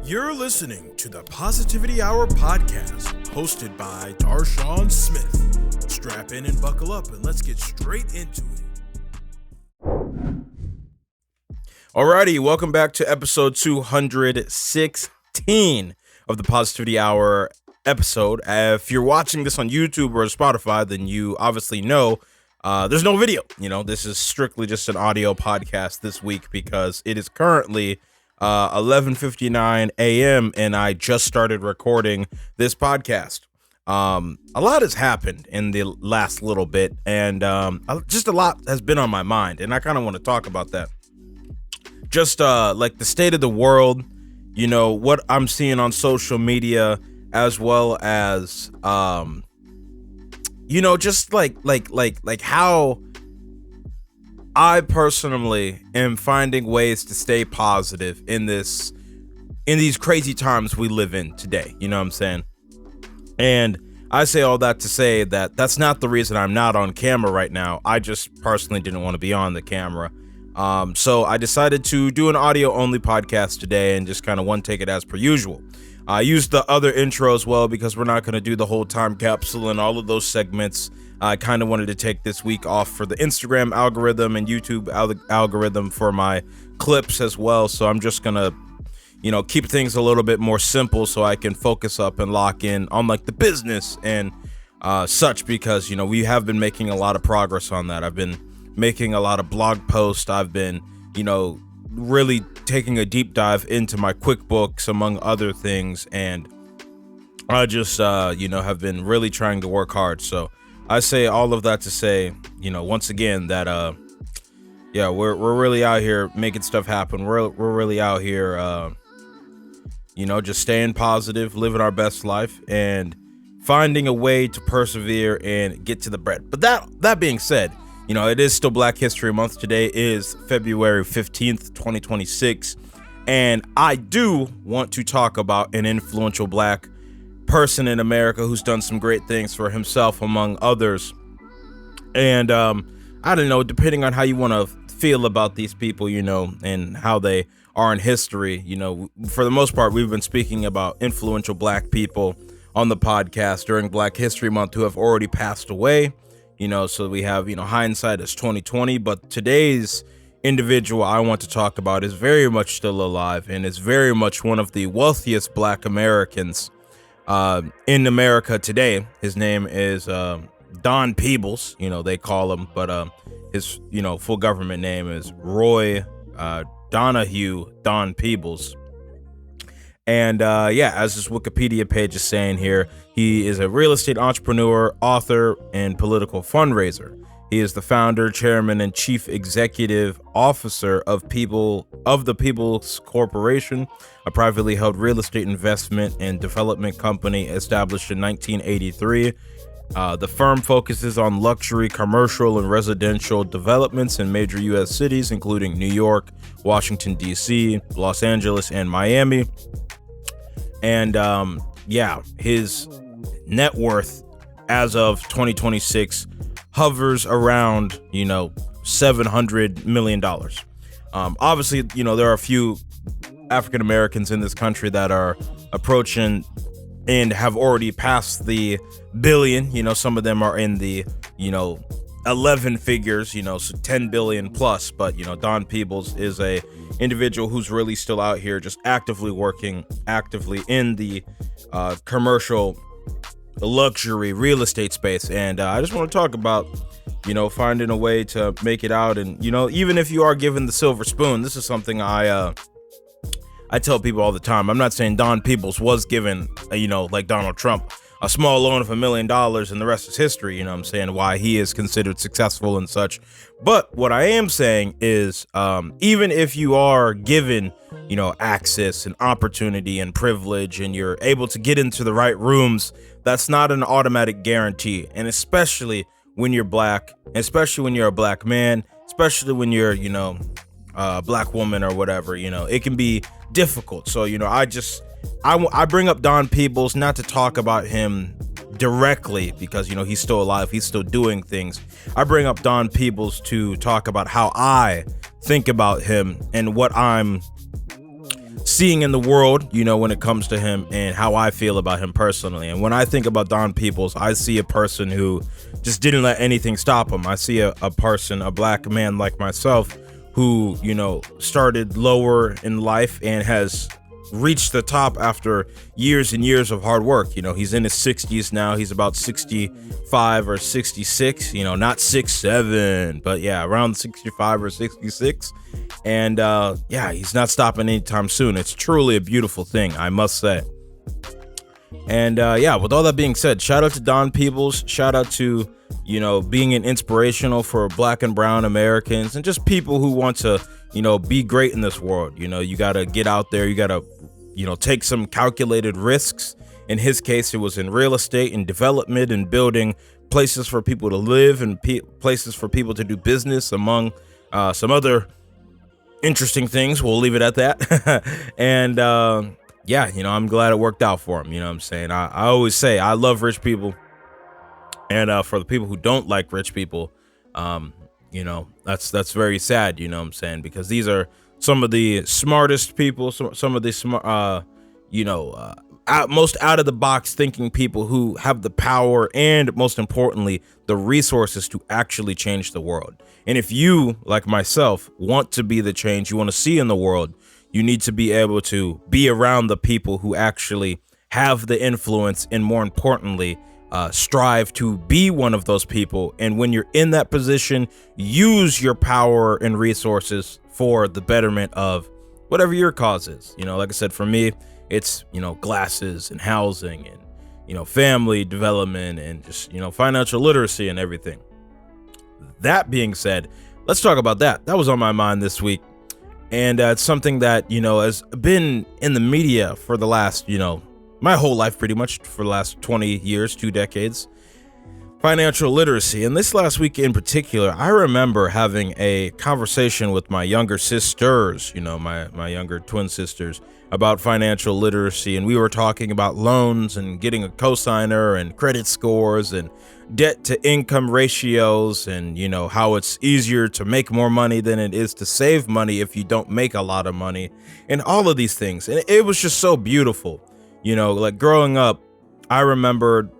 You're listening to the Positivity Hour podcast, hosted by Darshaun Smith. Strap in and buckle up, and let's get straight into it. Alrighty, welcome back to episode 216 of the Positivity Hour episode. If you're watching this on YouTube or Spotify, then you obviously know there's no video. This is strictly just an audio podcast this week because it is currently 11:59 a.m. and I just started recording this podcast. A lot has happened in the last little bit, and just a lot has been on my mind, and I kind of want to talk about that. Just like the state of the world, what I'm seeing on social media, as well as just like how I personally am finding ways to stay positive in these crazy times we live in today. You know what I'm saying? And I say all that to say that that's not the reason I'm not on camera right now. I just personally didn't want to be on the camera. So I decided to do an audio only podcast today and just kind of take it as per usual. I used the other intro as well because we're not going to do the whole time capsule and all of those segments. I kind of wanted to take this week off for the Instagram algorithm and YouTube algorithm for my clips as well. So I'm just going to, keep things a little bit more simple so I can focus up and lock in on like the business and such, because, we have been making a lot of progress on that. I've been making a lot of blog posts. I've been, really taking a deep dive into my QuickBooks, among other things. And I just, have been really trying to work hard. So I say all of that to say, once again, that, we're really out here making stuff happen. We're really out here, just staying positive, living our best life, and finding a way to persevere and get to the bread. But that being said, it is still Black History Month. Today is February 15th, 2026. And I do want to talk about an influential Black person in America who's done some great things for himself, among others. And I don't know, depending on how you want to feel about these people, and how they are in history, for the most part, we've been speaking about influential Black people on the podcast during Black History Month who have already passed away. So we have, hindsight is 2020, but today's individual I want to talk about is very much still alive and is very much one of the wealthiest Black Americans in America today. His name is Don Peebles, they call him, but his full government name is Roy Donahue Don Peebles. And as this Wikipedia page is saying here, he is a real estate entrepreneur, author, and political fundraiser. He is the founder, chairman, and chief executive officer of the People's Corporation, a privately held real estate investment and development company established in 1983. The firm focuses on luxury, commercial, and residential developments in major U.S. cities, including New York, Washington, D.C., Los Angeles, and Miami. And his net worth as of 2026 hovers around, $700 million. Obviously, there are a few African Americans in this country that are approaching and have already passed the billion. Some of them are in the, 11 figures, so 10 billion plus. But, Don Peebles is a individual who's really still out here just actively working, actively in the commercial luxury real estate space. And I just want to talk about, finding a way to make it out. And, even if you are given the silver spoon, this is something I tell people all the time. I'm not saying Don Peebles was given, like Donald Trump, a small loan of $1 million and the rest is history. I'm saying why he is considered successful and such. But what I am saying is, even if you are given, access and opportunity and privilege and you're able to get into the right rooms, that's not an automatic guarantee. And especially when you're Black, especially when you're a Black man, especially when you're, a Black woman or whatever, it can be difficult. So, I bring up Don Peebles not to talk about him directly because, he's still alive. He's still doing things. I bring up Don Peebles to talk about how I think about him and what I'm seeing in the world, when it comes to him and how I feel about him personally. And when I think about Don Peoples, I see a person who just didn't let anything stop him. I see a person, a black man like myself, who, started lower in life and has reached the top after years and years of hard work. He's in his 60s now. He's about 65 or 66, not 67, but yeah, around 65 or 66. And he's not stopping anytime soon. It's truly a beautiful thing, I must say. And with all that being said, shout out to Don Peoples. Shout out to, being an inspirational for black and brown Americans and just people who want to, be great in this world. You got to get out there. You got to, take some calculated risks. In his case, it was in real estate and development and building places for people to live and places for people to do business, among some other interesting things. We'll leave it at that. And I'm glad it worked out for him. You know what I'm saying? I always say I love rich people. And for the people who don't like rich people, that's very sad, you know what I'm saying? Because these are some of the smartest people, some of the smart, most out of the box thinking people who have the power and, most importantly, the resources to actually change the world. And if you, like myself, want to be the change you want to see in the world, you need to be able to be around the people who actually have the influence and, more importantly, strive to be one of those people. And when you're in that position, use your power and resources for the betterment of whatever your cause is. Like I said, for me, it's, glasses and housing and, family development and just, financial literacy and everything. That being said, let's talk about that. That was on my mind this week. And it's something that, has been in the media for the last, my whole life, pretty much for the last 20 years, 2 decades. Financial literacy. And this last week in particular, I remember having a conversation with my younger sisters, my younger twin sisters, about financial literacy. And we were talking about loans and getting a cosigner and credit scores and debt to income ratios and, how it's easier to make more money than it is to save money if you don't make a lot of money and all of these things. And it was just so beautiful. Like growing up, I remember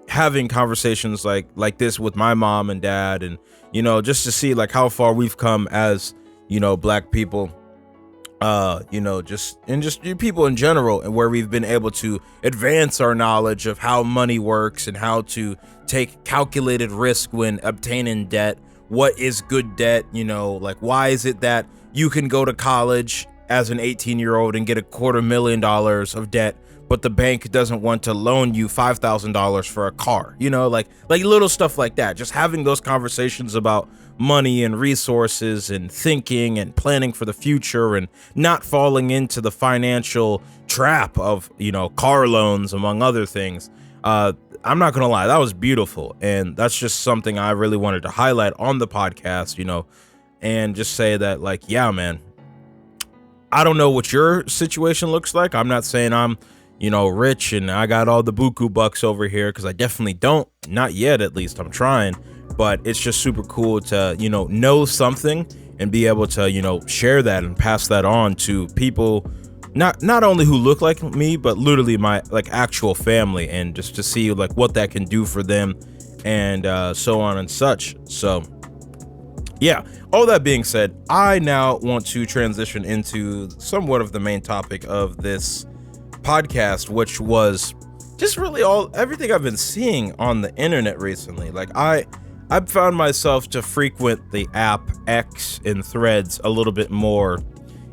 having conversations like this with my mom and dad, and just to see like how far we've come as black people, just people in general, and where we've been able to advance our knowledge of how money works and how to take calculated risk when obtaining debt. What is good debt? Like why is it that you can go to college as an 18-year-old and get $250,000 of debt, but the bank doesn't want to loan you $5,000 for a car, like little stuff like that. Just having those conversations about money and resources and thinking and planning for the future and not falling into the financial trap of, car loans, among other things. I'm not going to lie, that was beautiful. And that's just something I really wanted to highlight on the podcast, and just say that like, yeah, man, I don't know what your situation looks like. I'm not saying I'm, rich and I got all the buku bucks over here, because I definitely don't. Not yet, at least. I'm trying. But it's just super cool to, know something and be able to, share that and pass that on to people, not only who look like me, but literally my like actual family, and just to see like what that can do for them and so on and such. So yeah, all that being said, I now want to transition into somewhat of the main topic of this podcast, which was just really everything I've been seeing on the internet recently. Like I've found myself to frequent the app X and Threads a little bit more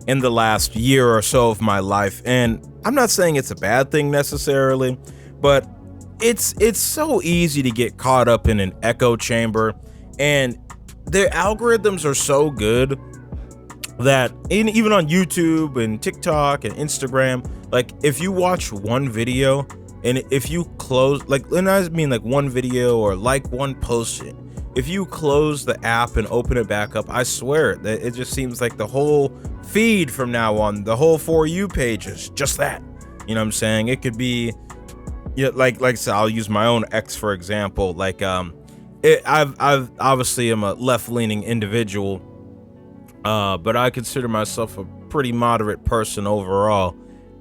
in the last year or so of my life. And I'm not saying it's a bad thing necessarily, but it's so easy to get caught up in an echo chamber, and their algorithms are so good that even on YouTube and TikTok and Instagram, like if you watch one video and if you close, like, and I mean like one video or like one post, if you close the app and open it back up, I swear that it just seems like the whole feed from now on, the whole For You page is just that. You know what I'm saying? It could be, yeah, like I said, I'll use my own X for example. Like I've obviously am a left-leaning individual, but I consider myself a pretty moderate person overall.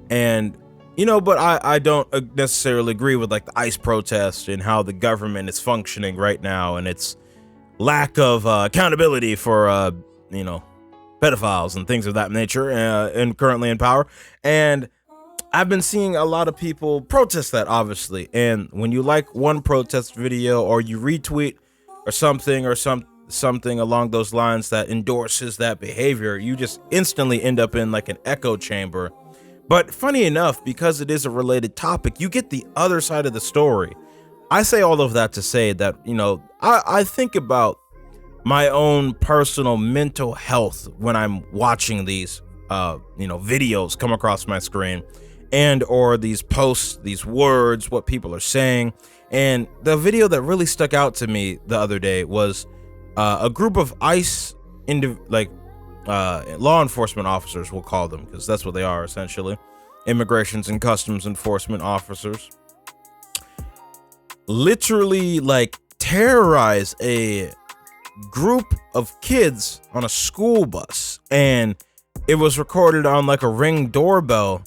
And, but I don't necessarily agree with like the ICE protest and how the government is functioning right now and its lack of accountability for, pedophiles and things of that nature and currently in power. And I've been seeing a lot of people protest that, obviously. And when you like one protest video or you retweet or something along those lines that endorses that behavior, you just instantly end up in like an echo chamber. But funny enough, because it is a related topic, you get the other side of the story. I say all of that to say that, I think about my own personal mental health when I'm watching these, videos come across my screen and or these posts, these words, what people are saying. And the video that really stuck out to me the other day was a group of ICE law enforcement officers, we'll call them, because that's what they are essentially, immigrations and customs enforcement officers, literally like terrorize a group of kids on a school bus. And it was recorded on like a Ring doorbell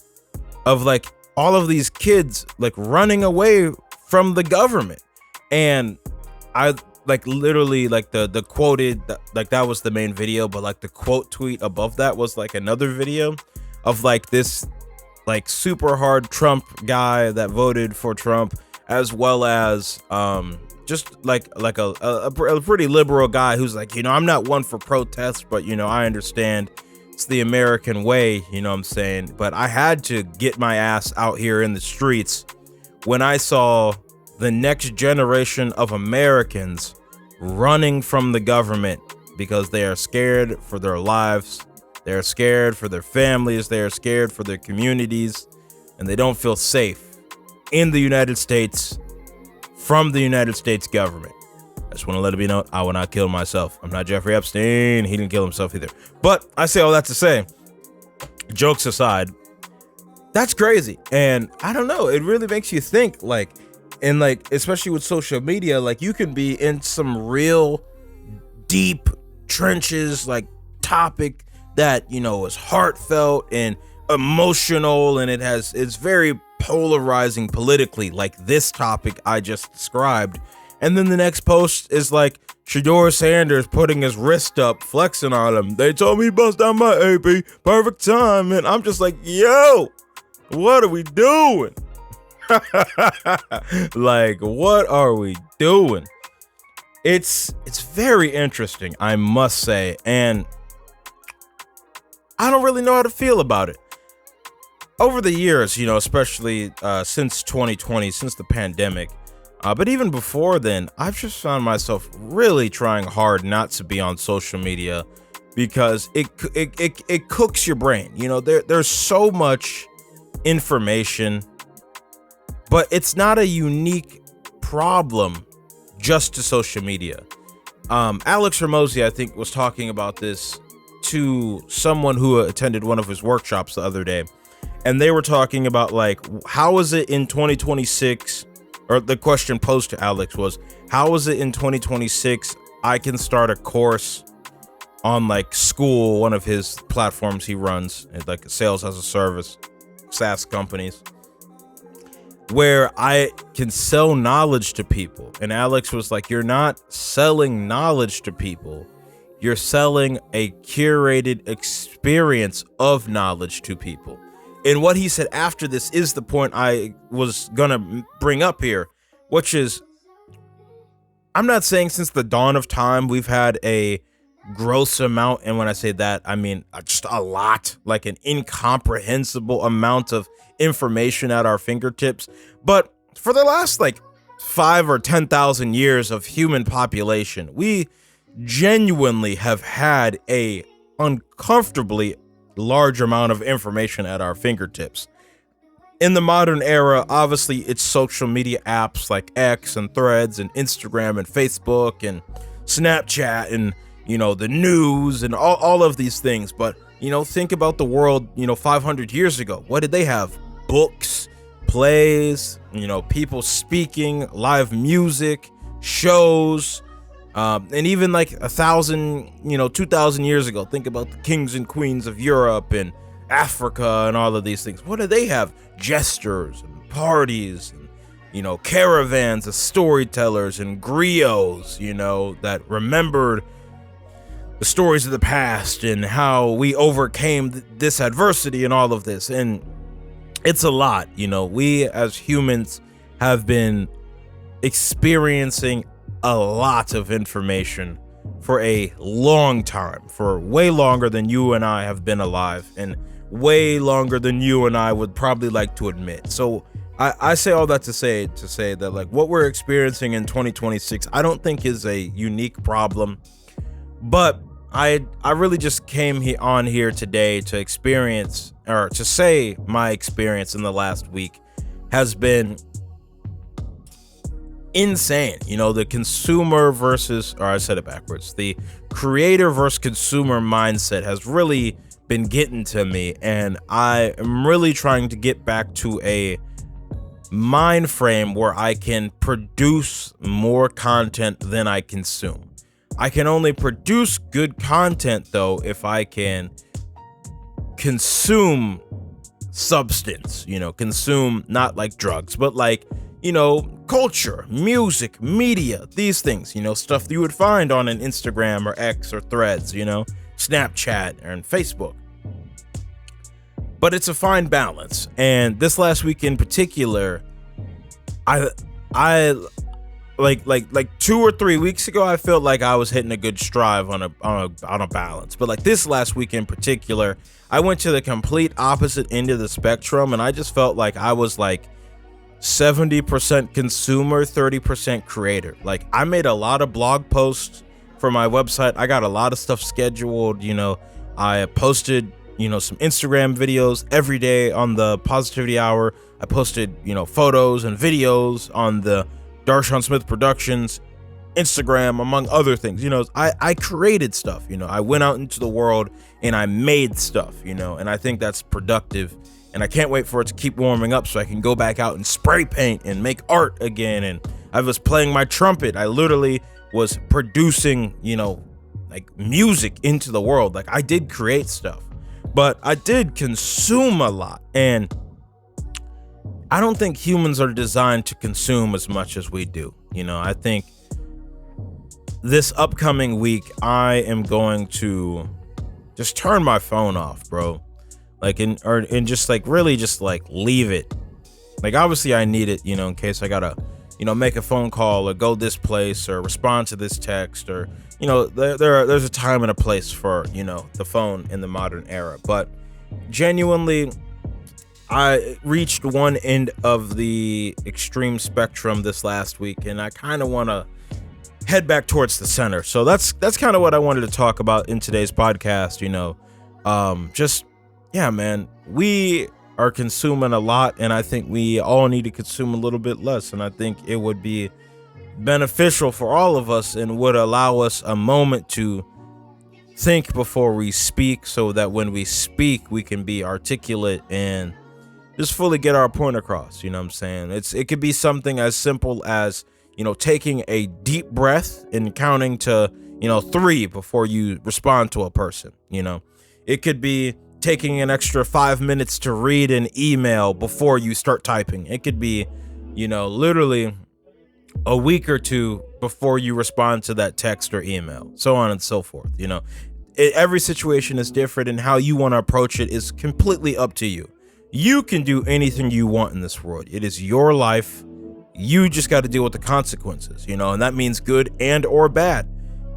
of like all of these kids like running away from the government. And I like literally like the quoted, like that was the main video, but like the quote tweet above that was like another video of like this like super hard Trump guy that voted for Trump, as well as just like a pretty liberal guy who's like, I'm not one for protests, but I understand it's the American way, what I'm saying. But I had to get my ass out here in the streets when I saw the next generation of Americans running from the government because they are scared for their lives. They're scared for their families. They're scared for their communities, and they don't feel safe in the United States from the United States government. I just want to let it be known, I will not kill myself. I'm not Jeffrey Epstein. He didn't kill himself either. But I say all that to say, jokes aside, that's crazy. And I don't know, it really makes you think, like, and like, especially with social media, like you can be in some real deep trenches, like topic that, is heartfelt and emotional, and it's very polarizing politically, like this topic I just described. And then the next post is like Shador Sanders putting his wrist up, flexing on him. They told me bust down my AP, perfect time. And I'm just like, yo, what are we doing? Like, what are we doing? It's very interesting, I must say. And I don't really know how to feel about it. Over the years, especially since 2020, since the pandemic, but even before then, I've just found myself really trying hard not to be on social media because it cooks your brain. There's so much information, but it's not a unique problem just to social media. Alex Ramosi, I think, was talking about this to someone who attended one of his workshops the other day. And they were talking about like, how is it in 2026, or the question posed to Alex was, how is it in 2026 I can start a course on like School, one of his platforms he runs, like sales as a service, SaaS companies, where I can sell knowledge to people. And Alex was like, you're not selling knowledge to people. You're selling a curated experience of knowledge to people. And what he said after this is the point I was gonna bring up here, which is, I'm not saying since the dawn of time we've had a gross amount, and when I say that, I mean just a lot, like an incomprehensible amount of information at our fingertips. But for the last like 5 or 10,000 years of human population, we genuinely have had a uncomfortably large amount of information at our fingertips. In the modern era, obviously it's social media apps like X and Threads and Instagram and Facebook and Snapchat and the news and all of these things. But think about the world 500 years ago. What did they have? Books, plays, people speaking, live music, shows, And even like 2,000 years ago, think about the kings and queens of Europe and Africa and all of these things. What do they have? Jesters and parties and, caravans of storytellers and griots, that remembered the stories of the past and how we overcame this adversity and all of this. And it's a lot, we as humans have been experiencing a lot of information for a long time, for way longer than you and I have been alive, and way longer than you and I would probably like to admit. So I say all that to say that, like, what we're experiencing in 2026, I don't think is a unique problem, but I really just came on here today to experience, or to say my experience in the last week has been insane. The consumer versus, or I said it backwards, the creator versus consumer mindset has really been getting to me, and I am really trying to get back to a mind frame where I can produce more content than I consume. I can only produce good content though if I can consume substance, consume not like drugs, but like, culture, music, media, these things, stuff that you would find on an Instagram or X or Threads, Snapchat and Facebook. But it's a fine balance. And this last week in particular, I like 2 or 3 weeks ago, I felt like I was hitting a good stride on a balance. But like this last week in particular, I went to the complete opposite end of the spectrum, and I just felt like I was like 70% consumer, 30% creator. Like, I made a lot of blog posts for my website. I got a lot of stuff scheduled. I posted, some Instagram videos every day on the Positivity Hour. I posted, photos and videos on the Darshaun Smith Productions Instagram, among other things. I created stuff. I went out into the world and I made stuff, and I think that's productive. And I can't wait for it to keep warming up so I can go back out and spray paint and make art again. And I was playing my trumpet. I literally was producing, like music into the world. Like, I did create stuff, but I did consume a lot. And I don't think humans are designed to consume as much as we do. I think this upcoming week, I am going to just turn my phone off, bro. Like, and just like really just like leave it. Like, obviously I need it, in case I gotta, make a phone call or go this place or respond to this text, or, there's a time and a place for, the phone in the modern era. But genuinely, I reached one end of the extreme spectrum this last week, and I kind of want to head back towards the center. So that's kind of what I wanted to talk about in today's podcast. Yeah, man, we are consuming a lot, and I think we all need to consume a little bit less. And I think it would be beneficial for all of us and would allow us a moment to think before we speak, so that when we speak, we can be articulate and just fully get our point across. You know what I'm saying? It could be something as simple as, taking a deep breath and counting to, 3 before you respond to a person. It could be taking an extra 5 minutes to read an email before you start typing. It could be, literally a week or two before you respond to that text or email, so on and so forth. Every situation is different, and how you want to approach it is completely up to you. You can do anything you want in this world. It is your life. You just got to deal with the consequences, and that means good and or bad.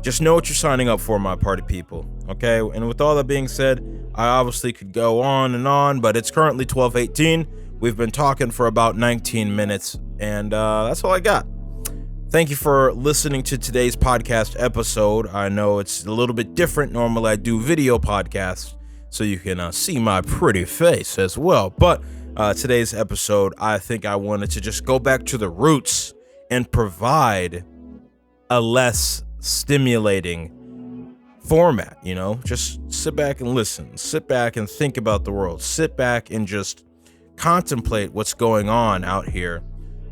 Just know what you're signing up for, my party people. Okay. And with all that being said, I obviously could go on and on, but it's currently 12:18. We've been talking for about 19 minutes, and that's all I got. Thank you for listening to today's podcast episode. I know it's a little bit different. Normally I do video podcasts, so you can see my pretty face as well. But today's episode, I think I wanted to just go back to the roots and provide a less stimulating format. Just sit back and listen, sit back and think about the world, sit back and just contemplate what's going on out here,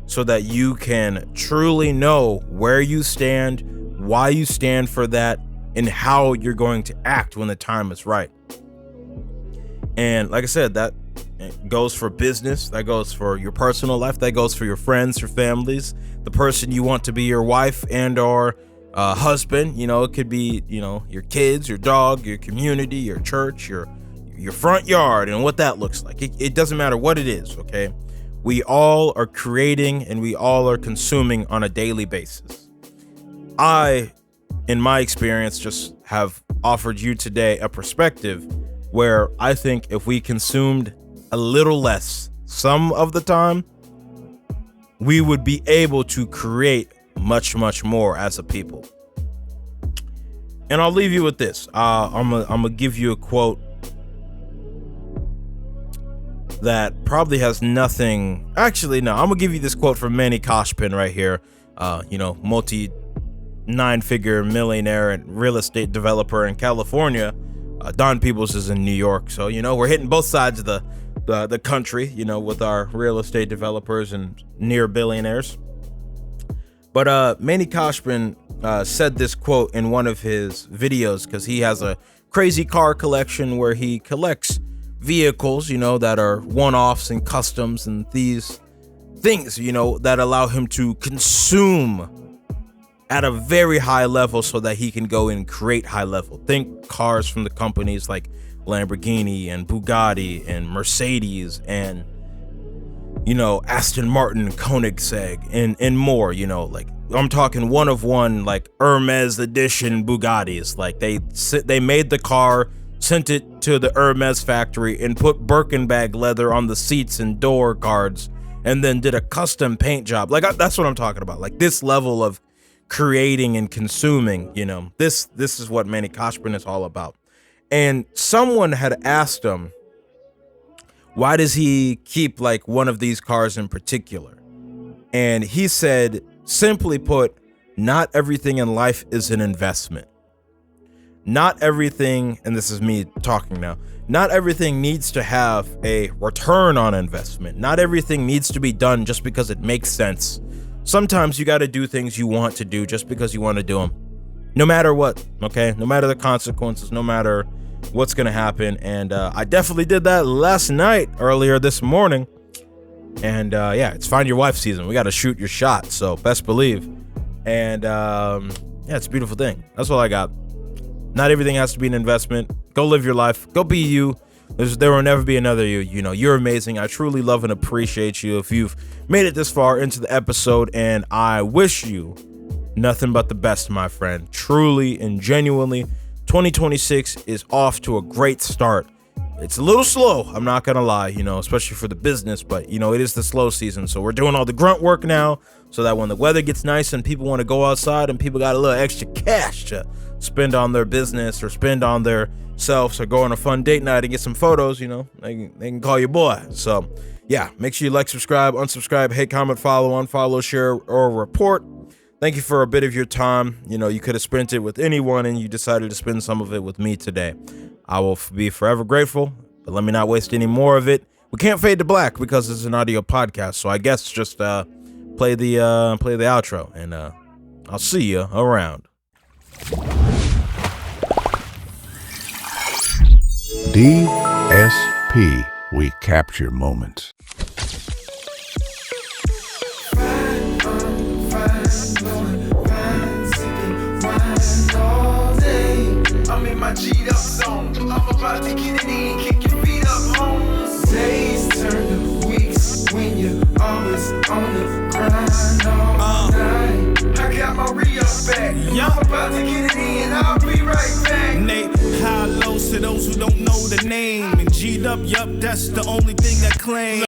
so that you can truly know where you stand, why you stand for that, and how you're going to act when the time is right. And like I said, that goes for business, that goes for your personal life, that goes for your friends, your families, the person you want to be your wife and or husband. You know, it could be, you know, your kids, your dog, your community, your church, your front yard, and what that looks like. It doesn't matter what it is, okay? We all are creating and we all are consuming on a daily basis. I, in my experience, just have offered you today a perspective where I think if we consumed a little less some of the time, we would be able to create much, much more as a people. And I'll leave you with this. I'm gonna give you a quote that probably has nothing. Actually, no, I'm gonna give you this quote from Manny Koshpin right here. Multi 9-figure millionaire and real estate developer in California. Don Peebles is in New York, so you know we're hitting both sides of the country, you know, with our real estate developers and near billionaires. But Manny Koshpin said this quote in one of his videos because he has a crazy car collection where he collects vehicles, you know, that are one-offs and customs and these things, you know, that allow him to consume at a very high level so that he can go and create high level. Think cars from the companies like Lamborghini and Bugatti and Mercedes and, you know, Aston Martin, Koenigsegg and more, you know, like I'm talking one of one, like Hermes edition Bugattis. Like they made the car, sent it to the Hermes factory and put Birkin bag leather on the seats and door guards and then did a custom paint job. Like that's what I'm talking about. Like this level of creating and consuming, you know, this is what Manny Koshpin is all about. And someone had asked him, why does he keep like one of these cars in particular? And he said, simply put, not everything in life is an investment. Not everything, and this is me talking now, not everything needs to have a return on investment. Not everything needs to be done just because it makes sense. Sometimes you got to do things you want to do just because you want to do them. No matter what, okay? No matter the consequences, no matter what's going to happen. And I definitely did that last night, earlier this morning. And yeah, it's Find Your Wife season. We got to shoot your shot, so best believe. And yeah, it's a beautiful thing. That's all I got. Not everything has to be an investment. Go live your life. Go be you. There will never be another you. You know, you're amazing. I truly love and appreciate you if you've made it this far into the episode, and I wish you nothing but the best, my friend. Truly and genuinely, 2026 is off to a great start. It's a little slow, I'm not gonna lie, you know, especially for the business, but you know, it is the slow season. So we're doing all the grunt work now so that when the weather gets nice and people want to go outside and people got a little extra cash to spend on their business or spend on their selves or go on a fun date night and get some photos, you know, they can call you boy. So yeah, make sure you like, subscribe, unsubscribe, hate, comment, follow, unfollow, share, or report. Thank you for a bit of your time. You know, you could have spent it with anyone and you decided to spend some of it with me today. I will be forever grateful, but let me not waste any more of it. We can't fade to black because it's an audio podcast, so I guess just play the outro, and I'll see you around. DSP, we capture moments. I'm in my G'd up zone. I'm about to get it in, kick your feet up home. Days turn to weeks when you're always on the grind all night. I got my re-up back. I'm about to get it in, I'll be right back. Nate, high lows to those who don't know the name. And G'd up, yup, that's the only thing that claim.